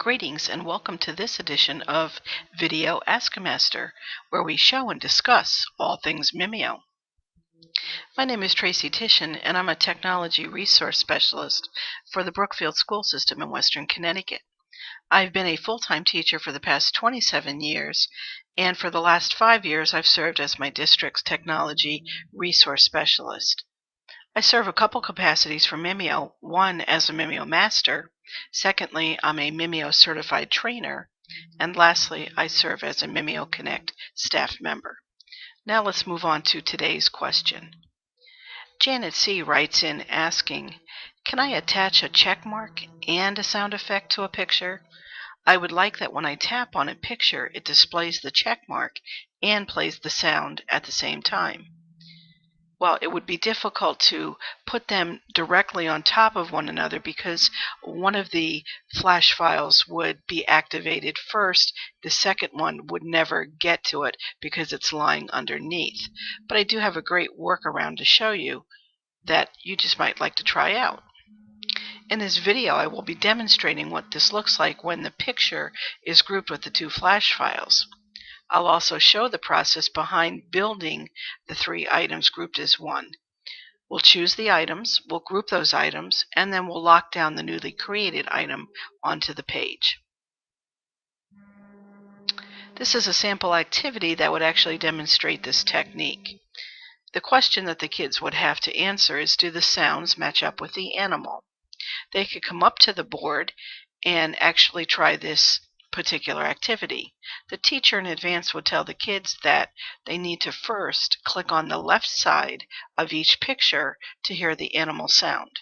Greetings and welcome to this edition of Video Ask a Master, where we show and discuss all things Mimio. My name is Tracy Titian, and I'm a technology resource specialist for the Brookfield School System in Western Connecticut. I've been a full-time teacher for the past 27 years, and for the last 5 years I've served as my district's technology resource specialist. I serve a couple capacities for Mimio, one as a Mimio master, secondly, I'm a Mimio certified trainer, and lastly, I serve as a Mimio Connect staff member. Now let's move on to today's question. Janet C. writes in asking, can I attach a check mark and a sound effect to a picture? I would like that when I tap on a picture, it displays the check mark and plays the sound at the same time. Well, it would be difficult to put them directly on top of one another because one of the flash files would be activated first. The second one would never get to it because it's lying underneath. But I do have a great workaround to show you that you just might like to try out. In this video, I will be demonstrating what this looks like when the picture is grouped with the two flash files. I'll also show the process behind building the three items grouped as one. We'll choose the items, we'll group those items, and then we'll lock down the newly created item onto the page. This is a sample activity that would actually demonstrate this technique. The question that the kids would have to answer is, do the sounds match up with the animal? They could come up to the board and actually try this particular activity. The teacher in advance would tell the kids that they need to first click on the left side of each picture to hear the animal sound.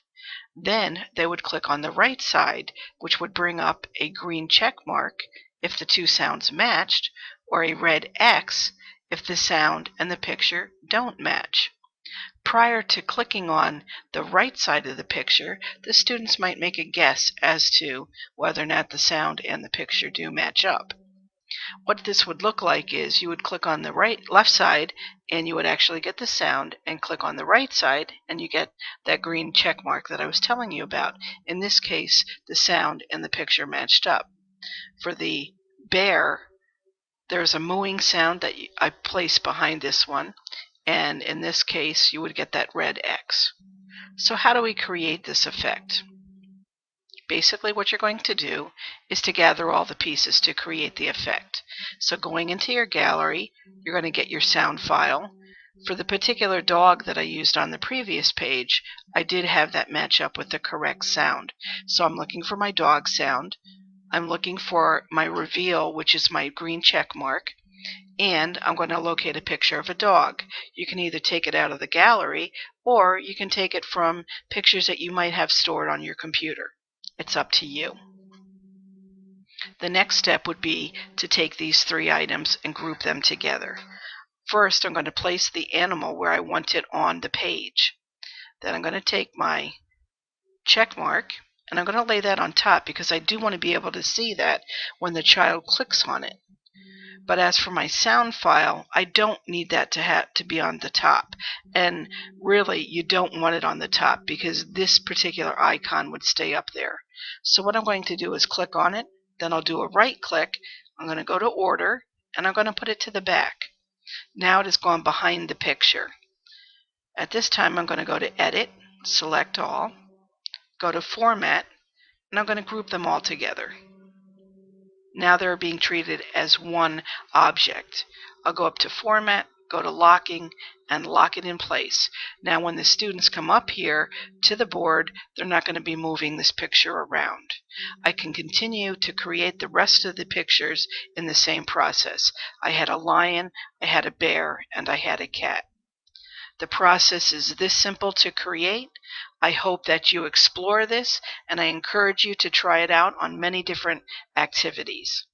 Then they would click on the right side, which would bring up a green check mark if the two sounds matched, or a red X if the sound and the picture don't match. Prior to clicking on the right side of the picture, the students might make a guess as to whether or not the sound and the picture do match up. What this would look like is you would click on the left side and you would actually get the sound, and click on the right side and you get that green check mark that I was telling you about. In this case, the sound and the picture matched up. For the bear, there's a mooing sound that I placed behind this one, and in this case you would get that red X. So how do we create this effect? Basically what you're going to do is to gather all the pieces to create the effect. So going into your gallery, you're going to get your sound file. For the particular dog that I used on the previous page, I did have that match up with the correct sound. So I'm looking for my dog sound. I'm looking for my reveal, which is my green check mark. And I'm going to locate a picture of a dog. You can either take it out of the gallery or you can take it from pictures that you might have stored on your computer. It's up to you. The next step would be to take these three items and group them together. First, I'm going to place the animal where I want it on the page. Then I'm going to take my check mark and I'm going to lay that on top because I do want to be able to see that when the child clicks on it. But as for my sound file, I don't need that to be on the top. And really, you don't want it on the top because this particular icon would stay up there. So what I'm going to do is click on it, then I'll do a right click, I'm going to go to order, and I'm going to put it to the back. Now it has gone behind the picture. At this time, I'm going to go to Edit, select all, go to Format, and I'm going to group them all together. Now they're being treated as one object. I'll go up to Format, go to Locking, and lock it in place. Now when the students come up here to the board, they're not going to be moving this picture around. I can continue to create the rest of the pictures in the same process. I had a lion, I had a bear, and I had a cat. The process is this simple to create. I hope that you explore this, and I encourage you to try it out on many different activities.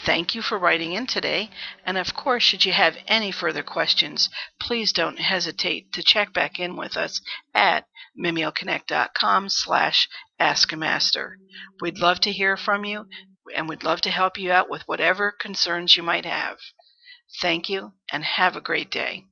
Thank you for writing in today, and of course, should you have any further questions, please don't hesitate to check back in with us at mimioconnect.com/askamaster. We'd love to hear from you, and we'd love to help you out with whatever concerns you might have. Thank you, and have a great day.